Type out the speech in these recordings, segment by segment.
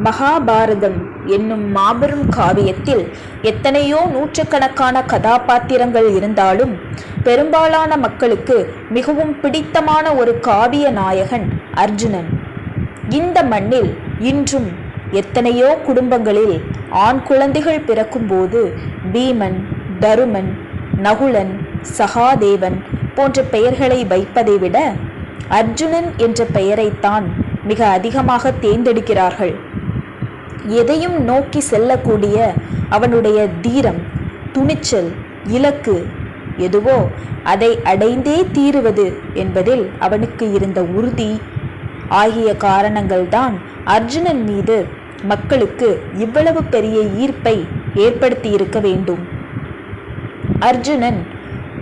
மகாபாரதம் என்னும் மாபெரும் காவியத்தில் எத்தனையோ நூற்றுக்கணக்கான கதாபாத்திரங்கள் இருந்தாலும் பெரும்பாலான மக்களுக்கு மிகவும் பிடித்தமான ஒரு காவிய நாயகன் அர்ஜுனன். இந்த மண்ணில் இன்றும் எத்தனையோ குடும்பங்களில் ஆண் குழந்தைகள் பிறக்கும்போது பீமன், தருமன், நகுலன், சகாதேவன் போன்ற பெயர்களை வைப்பதை விட அர்ஜுனன் என்ற பெயரைத்தான் மிக அதிகமாக தேர்ந்தெடுக்கிறார்கள். எதையும் நோக்கி செல்லக்கூடிய அவனுடைய தீரம், துணிச்சல், இலக்கு எதுவோ அதை அடைந்தே தீருவது என்பதில் அவனுக்கு இருந்த உறுதி ஆகிய காரணங்கள்தான் அர்ஜுனன் மீது மக்களுக்கு இவ்வளவு பெரிய ஈர்ப்பை ஏற்படுத்தி இருக்க வேண்டும். அர்ஜுனன்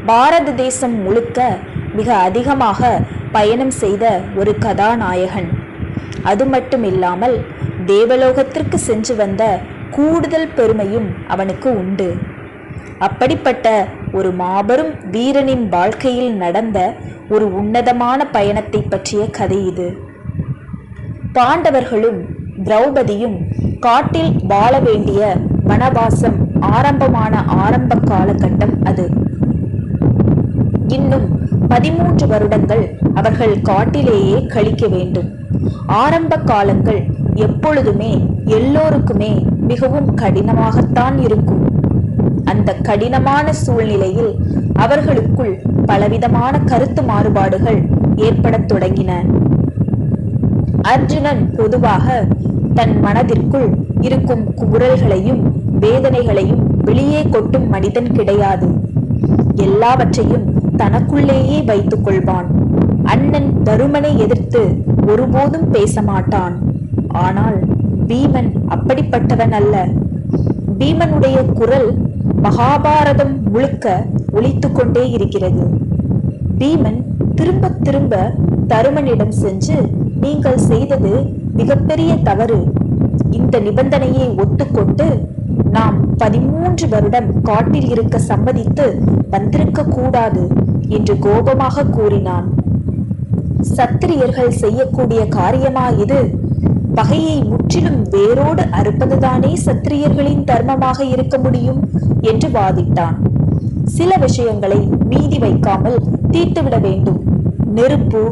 பாரத தேசம் முழுக்க மிக அதிகமாக பயணம் செய்த ஒரு கதாநாயகன். அது மட்டுமில்லாமல் தேவலோகத்திற்கு சென்று வந்த கூடுதல் பெருமையும் அவனுக்கு உண்டு. அப்படிப்பட்ட ஒரு மாபெரும் வீரனின் வாழ்க்கையில் நடந்த ஒரு உன்னதமான பயணத்தை பற்றிய கதை இது. பாண்டவர்களும் திரௌபதியும் காட்டில் வாழ வேண்டிய வனவாசம் ஆரம்பமான ஆரம்ப காலகட்டம் அது. இன்னும் 13 வருடங்கள் அவர்கள் காட்டிலேயே கழிக்க வேண்டும். ஆரம்ப காலங்கள் எப்பொழுதுமே எல்லோருக்குமே மிகவும் கடினமாகத்தான் இருக்கும். அந்த கடினமான சூழ்நிலையில் அவர்களுக்குள் பலவிதமான கருத்து மாறுபாடுகள் ஏற்படத் தொடங்கின. அர்ஜுனன் பொதுவாக தன் மனதிற்குள் இருக்கும் குரல்களையும் வேதனைகளையும் வெளியே கொட்டும் மனிதன் கிடையாது. எல்லாவற்றையும் தனக்குள்ளேயே வைத்துக் கொள்வான். அண்ணன் தருமனை எதிர்த்து ஒருபோதும் பேச மாட்டான். ஆனால் பீமன் அப்படிப்பட்டவன் அல்ல. பீமனுடைய குரல் மகாபாரதம் முழுக்க ஒலித்து கொண்டே இருக்கிறது. பீமன் திரும்ப திரும்ப தருமனிடம் சென்று, நீங்கள் செய்தது மிகப்பெரிய தவறு. இந்த நிபந்தனையை ஒத்துக்கொண்டு நாம் 13 வருடம் காட்டில் இருக்க சம்மதித்து வந்திருக்க கூடாது என்று கோபமாக கூறினான். சத்திரியர்கள் செய்யக்கூடிய காரியமா இது? பகையை முற்றிலும் வேரோடு அறுப்பதுதானே சத்திரியர்களின் தர்மமாக இருக்க முடியும் என்று வாதிட்டான். சில விஷயங்களை மீதி வைக்காமல் தீர்த்துவிட வேண்டும். நெருப்பு,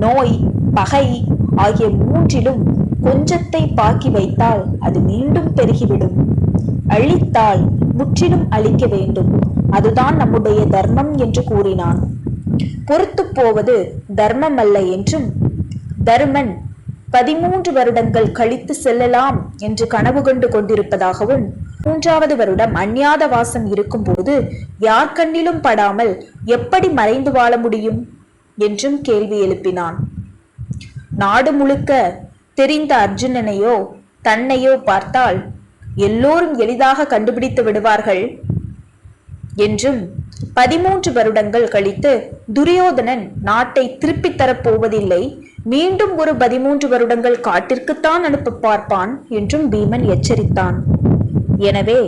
நோய், பகை ஆகிய மூன்றிலும் கொஞ்சத்தை பாக்கி வைத்தால் அது மீண்டும் பெருகிவிடும். அழித்தால் முற்றிலும் அழிக்க வேண்டும். அதுதான் நம்முடைய தர்மம் என்று கூறினான். பொறுத்து போவது தர்மம் அல்ல என்றும், தருமன் 13 வருடங்கள் கழித்து செல்லலாம் என்று கனவு கண்டு கொண்டிருப்பதாகவும், 3வது வருடம் அஞ்ஞாத வாசம் இருக்கும் போது யார் கண்ணிலும் படாமல் எப்படி மறைந்து வாழ முடியும் என்றும் கேள்வி எழுப்பினான். நாடு முழுக்க தெரிந்த அர்ஜுனனையோ தன்னையோ பார்த்தால் எல்லோரும் எளிதாக கண்டுபிடித்து விடுவார்கள் என்றும், 13 வருடங்கள் கழித்து துரியோதனன் நாட்டை திருப்பித் தரப்போவதில்லை, மீண்டும் ஒரு 13 வருடங்கள் காட்டிற்குத்தான் அனுப்ப பார்ப்பான் என்றும் பீமன் எச்சரித்தான். எனவே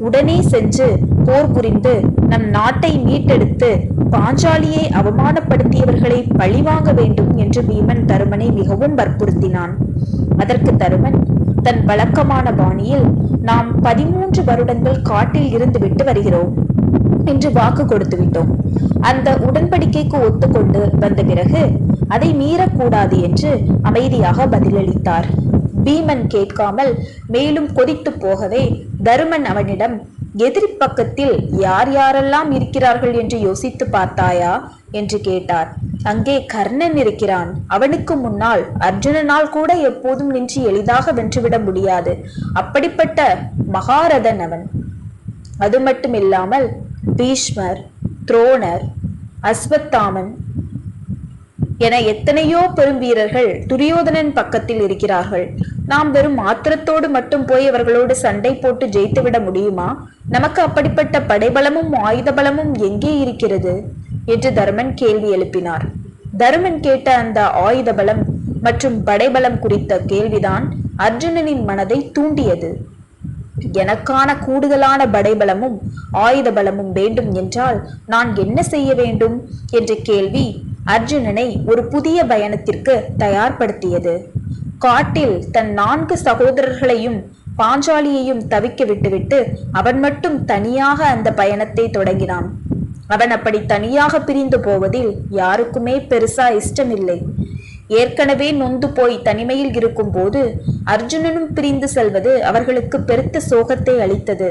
உடனே சென்று போர் புரிந்து நம் நாட்டை மீட்டெடுத்து பாஞ்சாலியை அவமானப்படுத்தியவர்களை பழிவாங்க வேண்டும் என்று பீமன் தருமனை மிகவும் வற்புறுத்தினான். அதற்கு தருமன் தன் வழக்கமான பாணியில், நாம் 13 வருடங்கள் காட்டில் இருந்து விட்டு வருகிறோம் என்று வாக்கு கொடுத்து விட்டோம். அந்த உடன்படிக்கைக்கு ஒத்துக்கொண்டு வந்த பிறகு அதை மீறக்கூடாது என்று அமைதியாக பதிலளித்தார். பீமன் கேட்காமல் மேலும் கொதித்து போகவே தருமன் அவனிடம், எதிரி பக்கத்தில் யார் யாரெல்லாம் இருக்கிறார்கள் என்று யோசித்து பார்த்தாயா என்று கேட்டார். அங்கே கர்ணன் இருக்கிறான். அவனுக்கு முன்னால் அர்ஜுனனால் கூட எப்போதும் நின்று எளிதாக வென்றுவிட முடியாது. அப்படிப்பட்ட மகாரதன் அவன். அது மட்டுமில்லாமல் பீஷ்மர், துரோணர், அஸ்வத்தாமன் என எத்தனையோ பெரும் வீரர்கள் துரியோதனன் பக்கத்தில் இருக்கிறார்கள். நாம் வெறும் ஆத்திரத்தோடு மட்டும் போய் அவர்களோடு சண்டை போட்டு ஜெயித்துவிட முடியுமா? நமக்கு அப்படிப்பட்ட படைபலமும் ஆயுத பலமும் எங்கே இருக்கிறது என்று தருமன் கேள்வி எழுப்பினார். தருமன் கேட்ட அந்த ஆயுத பலம் மற்றும் படைபலம் குறித்த கேள்விதான் அர்ஜுனனின் மனதை தூண்டியது. எனக்கான கூடுதலான படைபலமும் ஆயுத பலமும் வேண்டும் என்றால் நான் என்ன செய்ய வேண்டும் என்ற கேள்வி அர்ஜுனனை ஒரு புதிய பயணத்திற்கு தயார்படுத்தியது. காட்டில் தன் 4 சகோதரர்களையும் பாஞ்சாலியையும் தவிக்க விட்டுவிட்டு அவன் மட்டும் தனியாக அந்த பயணத்தை தொடங்கினான். அவன் அப்படி தனியாக பிரிந்து போவதில் யாருக்குமே பெருசா இஷ்டமில்லை. ஏற்கனவே நொந்து போய் தனிமையில் இருக்கும் போது அர்ஜுனனும் பிரிந்து செல்வது அவர்களுக்கு பெருத்த சோகத்தை அளித்தது.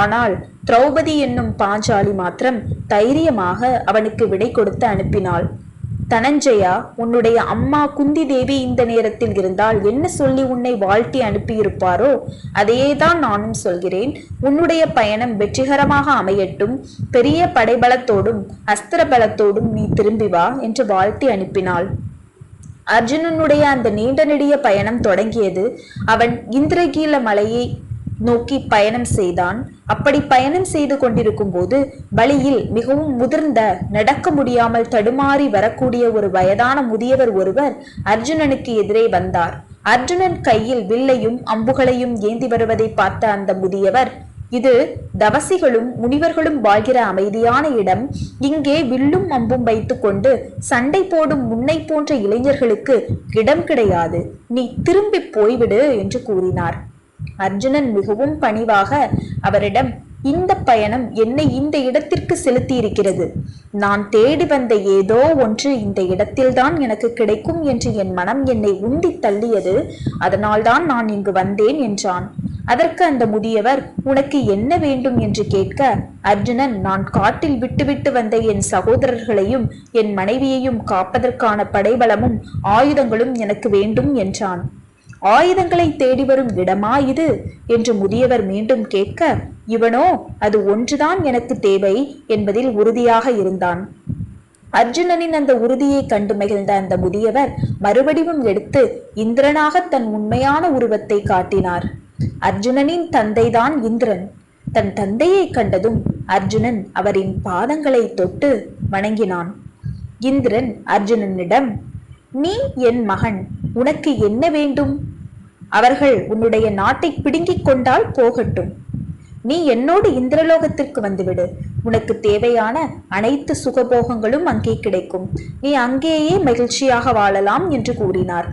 ஆனால் திரௌபதி என்னும் பாஞ்சாலி மாத்திரம் தைரியமாக அவனுக்கு விடை கொடுத்து அனுப்பினாள். தனஞ்சயா, உன்னுடைய அம்மா குந்தி தேவி இந்த நேரத்தில் இருந்தால் என்ன சொல்லி உன்னை வாழ்த்தி அனுப்பியிருப்பாரோ அதையேதான் நானும் சொல்கிறேன். உன்னுடைய பயணம் வெற்றிகரமாக அமையட்டும். பெரிய படைபலத்தோடும் அஸ்திர பலத்தோடும் நீ திரும்பி வா என்று வாழ்த்தி அனுப்பினாள். அர்ஜுனனுடைய அந்த நீண்ட நெடிய பயணம் தொடங்கியது. அவன் இந்திரகீல மலையை நோக்கி பயணம் செய்தான். அப்படி பயணம் செய்து கொண்டிருக்கும் போது வழியில் மிகவும் முதிர்ந்த, நடக்க முடியாமல் தடுமாறி வரக்கூடிய ஒரு வயதான முதியவர் ஒருவர் அர்ஜுனனுக்கு எதிரே வந்தார். அர்ஜுனன் கையில் வில்லையும் அம்புகளையும் ஏந்தி வருவதை பார்த்த அந்த முதியவர், இது தவசிகளும் முனிவர்களும் வாழ்கிற அமைதியான இடம். இங்கே வில்லும் அம்பும் வைத்து கொண்டு சண்டை போடும் முன்னை போன்ற இளைஞர்களுக்கு இடம் கிடையாது. நீ திரும்பி போய்விடு என்று கூறினார். அர்ஜுனன் மிகவும் பணிவாக அவரிடம், இந்த பயணம் என்னை இந்த இடத்திற்கு செலுத்தி இருக்கிறது. நான் தேடி வந்த ஏதோ ஒன்று இந்த இடத்தில்தான் எனக்கு கிடைக்கும் என்று என் மனம் என்னை உந்தி தள்ளியது. அதனால்தான் நான் இங்கு வந்தேன் என்றான். அதற்கு அந்த முதியவர், உனக்கு என்ன வேண்டும் என்று கேட்க, அர்ஜுனன், நான் காட்டில் விட்டுவிட்டு வந்த என் சகோதரர்களையும் என் மனைவியையும் காப்பதற்கான படைபலமும் ஆயுதங்களும் எனக்கு வேண்டும் என்றான். ஆயுதங்களை தேடி வரும் இடமா இது என்று முதியவர் மீண்டும் கேட்க, இவனோ அது ஒன்றுதான் எனக்கு தேவை என்பதில் உறுதியாக இருந்தான். அர்ஜுனனின் அந்த உறுதியை கண்டு மகிழ்ந்த அந்த முதியவர் மறுவடிவம் எடுத்து இந்திரனாக தன் உண்மையான உருவத்தை காட்டினார். அர்ஜுனனின் தந்தைதான் இந்திரன். தன் தந்தையை கண்டதும் அர்ஜுனன் அவரின் பாதங்களை தொட்டு வணங்கினான். இந்திரன் அர்ஜுனனிடம், நீ என் மகன், உனக்கு என்ன வேண்டும்? அவர்கள் உன்னுடைய நாட்டை பிடுங்கிக் கொண்டால் போகட்டும். நீ என்னோடு இந்திரலோகத்திற்கு வந்துவிடு. உனக்கு தேவையான அனைத்து சுகபோகங்களும் அங்கே கிடைக்கும். நீ அங்கேயே மகிழ்ச்சியாக வாழலாம் என்று கூறினார்.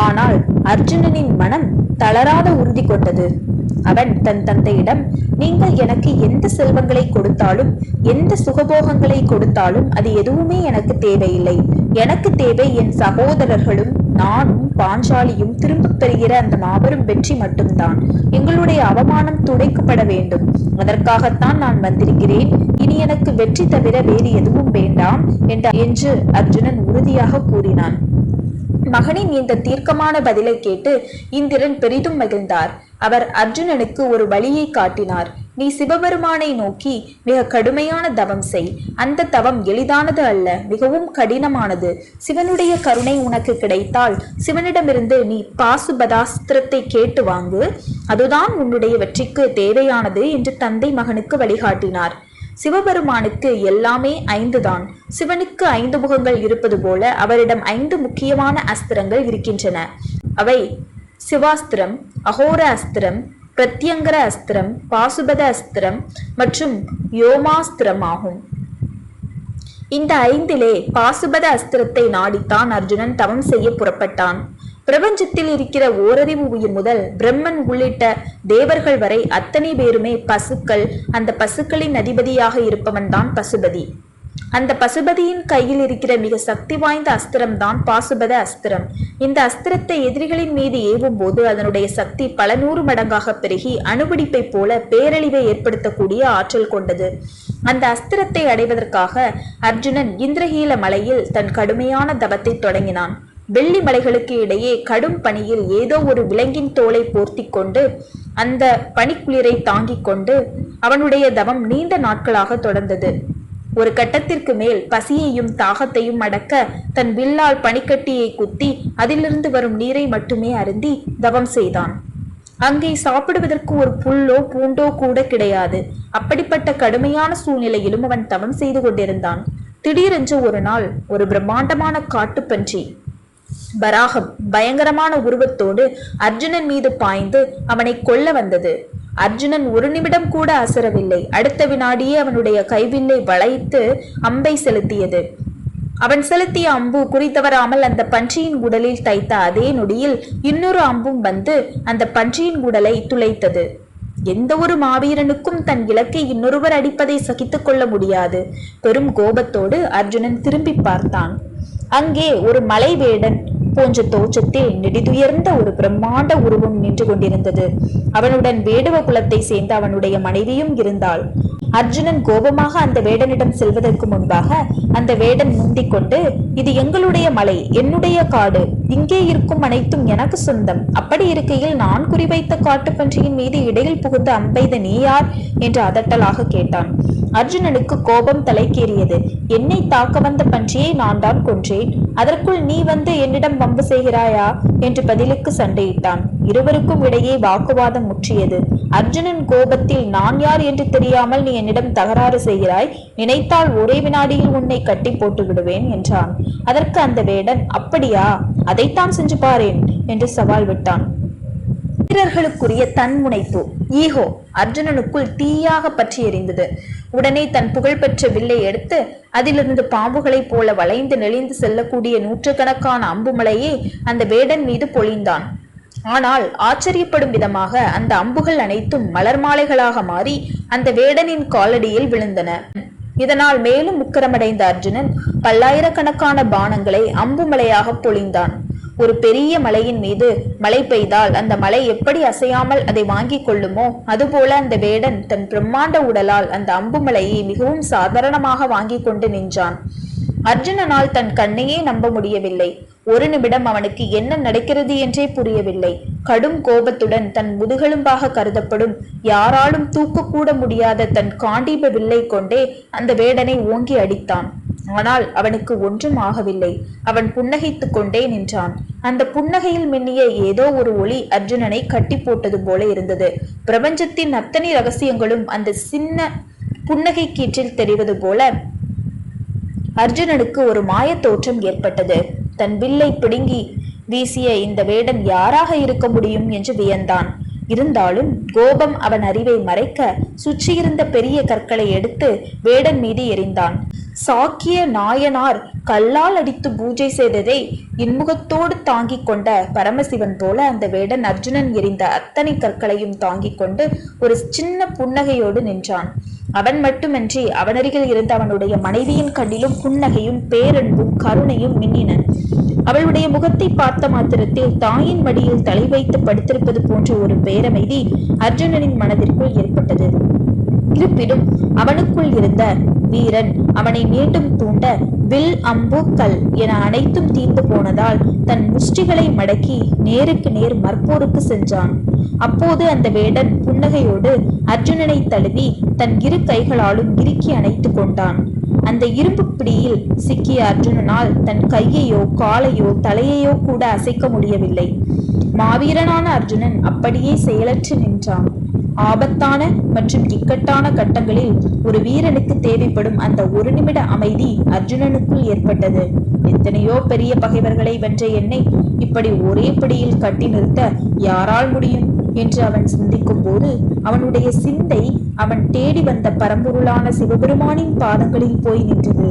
ஆனால் அர்ஜுனனின் மனம் தளராத உறுதி கொண்டது. அவன் தன் தந்தையிடம், நீங்கள் எனக்கு எந்த செல்வங்களை கொடுத்தாலும் எந்த சுகபோகங்களை கொடுத்தாலும் அது எதுவுமே எனக்கு தேவையில்லை. எனக்கு தேவை என் சகோதரர்களும் நானும் பாஞ்சாலியும் திரும்ப பெறுகிற அந்த மாபெரும் வெற்றி மட்டும்தான். எங்களுடைய அவமானம் துடைக்கப்பட வேண்டும். அதற்காகத்தான் நான் வந்திருக்கிறேன். இனி எனக்கு வெற்றி தவிர வேறு எதுவும் வேண்டாம் என்று அர்ஜுனன் உறுதியாக கூறினான். மகனின் இந்த தீர்க்கமான பதிலை கேட்டு இந்திரன் பெரிதும் மகிழ்ந்தார். அவர் அர்ஜுனனுக்கு ஒரு வழியை காட்டினார். நீ சிவபெருமானை நோக்கி மிக கடுமையான தவம் செய். அந்த தவம் எளிதானது அல்ல, மிகவும் கடினமானது. சிவனுடைய கருணை உனக்கு கிடைத்தால் சிவனிடமிருந்து நீ பாசுபதாஸ்திரத்தை கேட்டு வாங்கு. அதுதான் உன்னுடைய வெற்றிக்கு தேவையானது என்று தந்தை மகனுக்கு வழிகாட்டினார். சிவபெருமானுக்கு எல்லாமே 5 தான். சிவனுக்கு 5 முகங்கள் இருப்பது போல அவரிடம் 5 முக்கியமான அஸ்திரங்கள் இருக்கின்றன. அவை சிவாஸ்திரம், அகோர அஸ்திரம், பிரத்யங்கர அஸ்திரம், பாசுபத அஸ்திரம் மற்றும் யோமாஸ்திரம் ஆகும். இந்த 5லே பாசுபத அஸ்திரத்தை நாடித்தான் அர்ஜுனன் தவம் செய்ய புறப்பட்டான். பிரபஞ்சத்தில் இருக்கிற ஓரறிவு உயிர் முதல் பிரம்மன் உள்ளிட்ட தேவர்கள் வரை அத்தனை பேருமே பசுக்கள். அந்த பசுக்களின் அதிபதியாக இருப்பவன் தான் பசுபதி. அந்த பசுபதியின் கையில் இருக்கிற மிக சக்தி வாய்ந்த அஸ்திரம் தான் பாசுபத அஸ்திரம். இந்த அஸ்திரத்தை எதிரிகளின் மீது ஏவும் போது அதனுடைய சக்தி பல 100 மடங்காக பெருகி அணுபிடிப்பை போல பேரழிவை ஏற்படுத்தக்கூடிய ஆற்றல் கொண்டது. அந்த அஸ்திரத்தை அடைவதற்காக அர்ஜுனன் இந்திரகீல மலையில் தன் கடுமையான தவத்தை தொடங்கினான். வெள்ளி மலைகளுக்கு இடையே கடும் பனியில் ஏதோ ஒரு விலங்கின் தோலை போர்த்தி கொண்டு அந்த பனிக்குளிரை தாங்கிக் கொண்டு அவனுடைய தவம் நீண்ட நாட்களாக தொடர்ந்தது. ஒரு கட்டத்திற்கு மேல் பசியையும் தாகத்தையும் அடக்க தன் வில்லால் பனிக்கட்டியை குத்தி அதிலிருந்து வரும் நீரை மட்டுமே அருந்தி தவம் செய்தான். அங்கே சாப்பிடுவதற்கு ஒரு புல்லோ பூண்டோ கூட கிடையாது. அப்படிப்பட்ட கடுமையான சூழ்நிலையிலும் அவன் தவம் செய்து கொண்டிருந்தான். திடீரென்று ஒரு நாள் ஒரு பிரம்மாண்டமான காட்டுப்பன்றி வராகம் பயங்கரமான உருவத்தோடு அர்ஜுனன் மீது பாய்ந்து அவனை கொல்ல வந்தது. அர்ஜுனன் ஒரு நிமிடம் கூட அசரவில்லை. அடுத்த வினாடியே அவனுடைய கைவில்லை வளைத்து அம்பை செலுத்தியது. அவன் செலுத்திய அம்பு குறித்தவராமல் அந்த பன்றியின் உடலில் தைத்த அதே நொடியில் இன்னொரு அம்பும் வந்து அந்த பன்றியின் உடலை துளைத்தது. எந்த ஒரு மாவீரனுக்கும் தன் இலக்கை இன்னொருவர் அடிப்பதை சகித்துக் கொள்ள முடியாது. பெரும் கோபத்தோடு அர்ஜுனன் திரும்பி பார்த்தான். அங்கே ஒரு மலை வேடன் போன்ற தோற்றத்தில் நெடிதுயர்ந்த ஒரு பிரம்மாண்ட உருவம் நின்று கொண்டிருந்தது. அவனுடன் வேடுவ குலத்தை சேர்ந்த அவனுடைய மனைவியும் இருந்தாள். அர்ஜுனன் கோபமாக அந்த வேடனிடம் செல்வதற்கு முன்பாக அந்த வேடன் முந்திக் கொண்டு, இது எங்களுடைய மலை, என்னுடைய காடு, இங்கே இருக்கும் அனைத்தும் எனக்கு சொந்தம். அப்படி இருக்கையில் நான் குறிவைத்த காட்டுப்பன்றியின் மீது இடையில் புகுந்த அம்பெய்த நீ யார் என்று அதட்டலாக கேட்டான். அர்ஜுனனுக்கு கோபம் தலைக்கேறியது. என்னை தாக்க வந்த பன்றியை நான் தான் கொன்றேன், அதற்குள் நீ வந்து என்னிடம் வம்பு செய்கிறாயா என்று பதிலுக்கு சண்டையிட்டான். இருவருக்கும் இடையே வாக்குவாதம் முற்றியது. அர்ஜுனன் கோபத்தில், நான் யார் என்று தெரியாமல் நீ என்னிடம் தகராறு செய்கிறாய், நினைத்தால் ஒரே வினாடியில் உன்னை கட்டி போட்டு விடுவேன் என்றான். அதற்கு அந்த வேடன், அப்படியா, அதைத்தான் செஞ்சு பாரேன் என்று சவால் விட்டான். வீரர்களுக்குரிய தன்முனைப்பு, ஈகோ அர்ஜுனனுக்குள் தீயாக பற்றி எறிந்தது. உடனே தன் புகழ்பெற்ற வில்லை எடுத்து அதிலிருந்து பாம்புகளைப் போல வளைந்து நெளிந்து செல்லக்கூடிய நூற்றுக்கணக்கான அம்புமலையை அந்த வேடன் மீது பொழிந்தான். ஆனால் ஆச்சரியப்படும் விதமாக அந்த அம்புகள் அனைத்தும் மலர் மாலைகளாக மாறி அந்த வேடனின் காலடியில் விழுந்தன. இதனால் மேலும் உக்கிரமடைந்த அர்ஜுனன் பல்லாயிரக்கணக்கான பானங்களை அம்புமலையாக பொழிந்தான். ஒரு பெரிய மலையின் மீது மழை பெய்தால் அந்த மலை எப்படி அசையாமல் அதை வாங்கி கொள்ளுமோ அதுபோல அந்த வேடன் தன் பிரம்மாண்ட உடலால் அந்த அம்புமலையை மிகவும் சாதாரணமாக வாங்கி கொண்டு நின்றான். அர்ஜுனனால் தன் கண்ணையே நம்ப முடியவில்லை. ஒரு நிமிடம் அவனுக்கு என்ன நடக்கிறது என்றே புரியவில்லை. கடும் கோபத்துடன் தன் முதுகெலும்பாக கருதப்படும், யாராலும் தூக்கக்கூட முடியாத தன் காண்டீப வில்லை கொண்டே அந்த வேடனை ஓங்கி அடித்தான். ஆனால் அவனுக்கு ஒன்றும் ஆகவில்லை. அவன் புன்னகைத்துக் கொண்டே நின்றான். அந்த புன்னகையில் மின்னிய ஏதோ ஒரு ஒளி அர்ஜுனனை கட்டி போட்டது போல இருந்தது. பிரபஞ்சத்தின் அத்தனை ரகசியங்களும் அந்த சின்ன புன்னகை கீற்றில் தெரிவது போல அர்ஜுனனுக்கு ஒரு மாய தோற்றம் ஏற்பட்டது. தன் வில்லை பிடுங்கி வீசிய இந்த வேடன் யாராக இருக்க முடியும் என்று வியந்தான். இருந்தாலும் கோபம் அவன் அறிவை மறைக்க சுற்றியிருந்த பெரிய கற்களை எடுத்து வேடன் மீது எறிந்தான். சாக்கிய நாயனார் கல்லால் அடித்து பூஜை செய்ததை இன்முகத்தோடு தாங்கிக் கொண்ட பரமசிவன் போல அந்த வேடன் அர்ஜுனன் எறிந்த அத்தனை கற்களையும் தாங்கிக் கொண்டு ஒரு சின்ன புன்னகையோடு நின்றான். அவன் மட்டுமன்றி அவனருகில் இருந்த அவனுடைய மனைவியின் கண்ணிலும் புன்னகையும் பேரன்பும் கருணையும் மின்னின. அவளுடைய முகத்தை பார்த்த மாத்திரத்தில் தாயின் மடியில் தலை வைத்து படுத்திருப்பது போன்ற ஒரு பேரமைதி அர்ஜுனனின் மனதிற்குள் ஏற்பட்டது. இருப்பினும் அவனுக்குள் இருந்த வீரன் அவனை மீண்டும் தூண்ட வில், அம்பு, கல் என அனைத்தும் தீர்ந்து போனதால் தன் முஷ்டிகளை மடக்கி நேருக்கு நேர் மற்போருக்கு சென்றான். அப்போது அந்த வேடன் புன்னகையோடு அர்ஜுனனை தழுவி தன் இரு கைகளாலும் இறுக்கி அணைத்து கொண்டான். அந்த இரும்பு பிடியில் சிக்கிய அர்ஜுனனால் தன் கையையோ காலையோ தலையையோ கூட அசைக்க முடியவில்லை. மாவீரனான அர்ஜுனன் அப்படியே செயலற்று நின்றான். ஆபத்தான மற்றும் இக்கட்டான கட்டங்களில் ஒரு வீரனுக்கு தேவைப்படும் அந்த ஒரு நிமிட அமைதி அர்ஜுனனுக்குள் ஏற்பட்டது. எத்தனையோ பெரிய பகைவர்களை வென்ற என்னை இப்படி ஒரே பிடியில் கட்டி நிறுத்த யாரால் முடியும் என்று அவன் சிந்திக்கும் போது அவனுடைய சிந்தை அவன் தேடி வந்த பரம்பொருளான சிவபெருமானின் பாதங்களில் போய் நின்றது.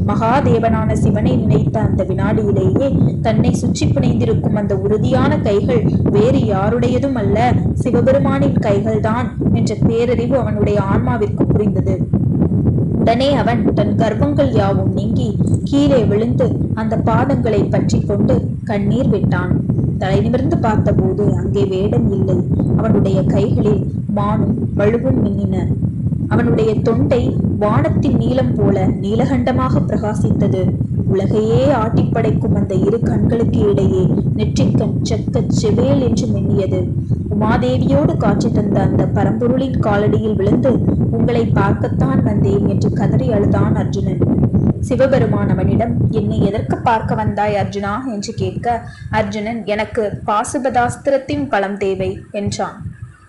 மகாதேவனான சிவனை நினைத்த அந்த வினாடியிலேயே தன்னை சுற்றி பிணைந்திருக்கும் அந்த உறுதியான கைகள் வேறு யாருடையதும் அல்ல, சிவபெருமானின் கைகள் தான் என்ற பேரறிவு அவனுடைய ஆன்மாவிற்கு புரிந்தது. உடனே அவன் தன் கர்வங்கள் யாவும் நீங்கி கீழே விழுந்து அந்த பாதங்களை பற்றி கொண்டு கண்ணீர் விட்டான். தலை நிமிர்ந்து பார்த்தபோது அங்கே வேடன் இல்லை. அவனுடைய கைகளில் மானும் வலுவும் மின்னின. அவனுடைய தொண்டை வானத்தின் நீளம் போல நீலகண்டமாக பிரகாசித்தது. உலகையே ஆட்டிப்படைக்கும் அந்த இரு கண்களுக்கு இடையே நெற்றிக்கண் செக்க செவேல் என்று மின்னியது. உமாதேவியோடு காட்சி தந்த அந்த பரம்பொருளின் காலடியில் விழுந்து, உங்களை பார்க்கத்தான் வந்தேன் என்று கதறி அழுதான் அர்ஜுனன். சிவபெருமான் அவனிடம், என்னை எதற்கு பார்க்க வந்தாய் அர்ஜுனா என்று கேட்க, அர்ஜுனன், எனக்கு பாசுபதாஸ்திரத்தின் பலம் தேவை என்றான்.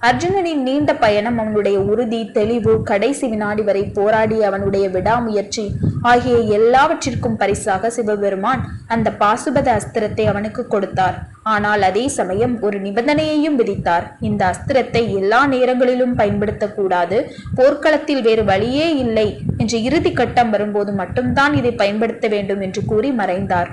அர்ஜுனனின் நீண்ட பயணம், அவனுடைய உறுதி, தெளிவு, கடைசி வினாடி வரை போராடி அவனுடைய விடாமுயற்சி ஆகிய எல்லாவற்றிற்கும் பரிசாக சிவபெருமான் அந்த பாசுபத அஸ்திரத்தை அவனுக்கு கொடுத்தார். ஆனால் அதே சமயம் ஒரு நிபந்தனையையும் விதித்தார். இந்த அஸ்திரத்தை எல்லா நேரங்களிலும் பயன்படுத்தக்கூடாது, போர்க்களத்தில் வேறு வழியே இல்லை என்று இறுதி கட்டம் வரும்போது மட்டும்தான் இதை பயன்படுத்த வேண்டும் என்று கூறி மறைந்தார்.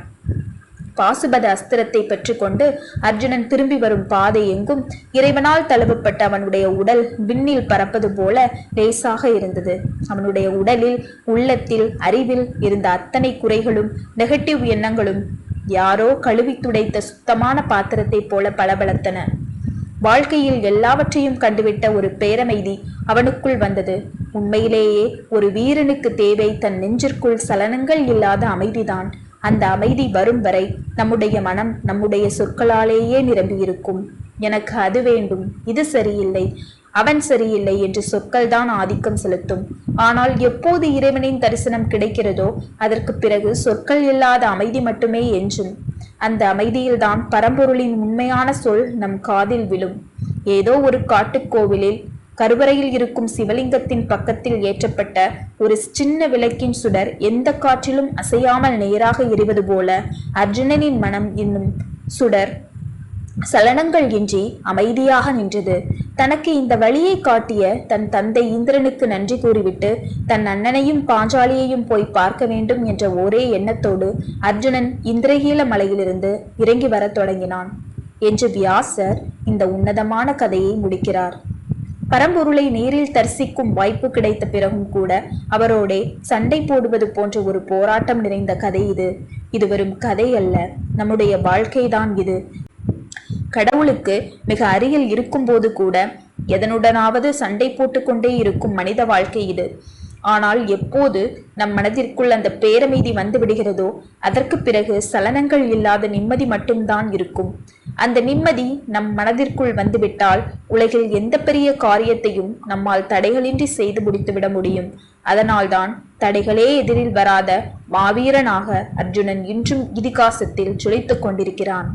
பாசுபத அஸ்திரத்தை பெற்றுக்கொண்டு அர்ஜுனன் திரும்பி வரும் பாதை எங்கும் இறைவனால் தழுவப்பட்ட அவனுடைய உடல் விண்ணில் பறப்பது போல லேசாக இருந்தது. அவனுடைய உடலில், உள்ளத்தில், அறிவில் இருந்த அத்தனை குறைகளும் நெகட்டிவ் எண்ணங்களும் யாரோ கழுவி துடைத்த சுத்தமான பாத்திரத்தை போல பளபளத்தன. வாழ்க்கையில் எல்லாவற்றையும் கண்டுவிட்ட ஒரு பேரமைதி அவனுக்குள் வந்தது. உண்மையிலேயே ஒரு வீரனுக்கு தேவை தன் நெஞ்சிற்குள் சலனங்கள் இல்லாத அமைதிதான். அந்த அமைதி வரும் வரை நம்முடைய மனம் நம்முடைய சொற்களாலேயே நிரம்பியிருக்கும். எனக்கு அது வேண்டும், இது சரியில்லை, அவன் சரியில்லை என்று சொற்கள் தான் ஆதிக்கம் செலுத்தும். ஆனால் எப்போது இறைவனின் தரிசனம் கிடைக்கிறதோ அதற்கு பிறகு சொற்கள் இல்லாத அமைதி மட்டுமே எஞ்சும். அந்த அமைதியில்தான் பரம்பொருளின் உண்மையான சொல் நம் காதில் விழும். ஏதோ ஒரு காட்டுக்கோவிலில் கருவறையில் இருக்கும் சிவலிங்கத்தின் பக்கத்தில் ஏற்றப்பட்ட ஒரு சின்ன விளக்கின் சுடர் எந்த காற்றிலும் அசையாமல் நேராக எரிவது போல அர்ஜுனனின் மனம் என்னும் சுடர் சலனங்கள் இன்றி அமைதியாக நின்றது. தனக்கு இந்த வழியை காட்டிய தன் தந்தை இந்திரனுக்கு நன்றி கூறிவிட்டு தன் அண்ணனையும் பாஞ்சாலியையும் போய் பார்க்க வேண்டும் என்ற ஒரே எண்ணத்தோடு அர்ஜுனன் இந்திரகீல மலையிலிருந்து இறங்கி வர தொடங்கினான் என்று வியாசர் இந்த உன்னதமான கதையை முடிக்கிறார். பரம்பொருளை நேரில் தரிசிக்கும் வாய்ப்பு கிடைத்த பிறகும் கூட அவரோடே சண்டை போடுவது போன்ற ஒரு போராட்டம் நிறைந்த கதை இது. இது வெறும் கதை அல்ல, நம்முடைய வாழ்க்கைதான் இது. கடவுளுக்கு மிக அருகில் இருக்கும் போது கூட எதனுடனாவது சண்டை போட்டுக்கொண்டே இருக்கும் மனித வாழ்க்கை இது. ஆனால் எப்போது நம் மனதிற்குள் அந்த பேரமைதி வந்து விடுகிறதோ அதற்கு பிறகு சலனங்கள் இல்லாத நிம்மதி மட்டும்தான் இருக்கும். அந்த நிம்மதி நம் மனதிற்குள் வந்துவிட்டால் உலகில் எந்த பெரிய காரியத்தையும் நம்மால் தடைகளின்றி செய்து முடித்துவிட முடியும். அதனால்தான் தடைகளே எதிரில் வராத மாவீரனாக அர்ஜுனன் இன்றும் இதிகாசத்தில் ஜொலித்துக் கொண்டிருக்கிறான்.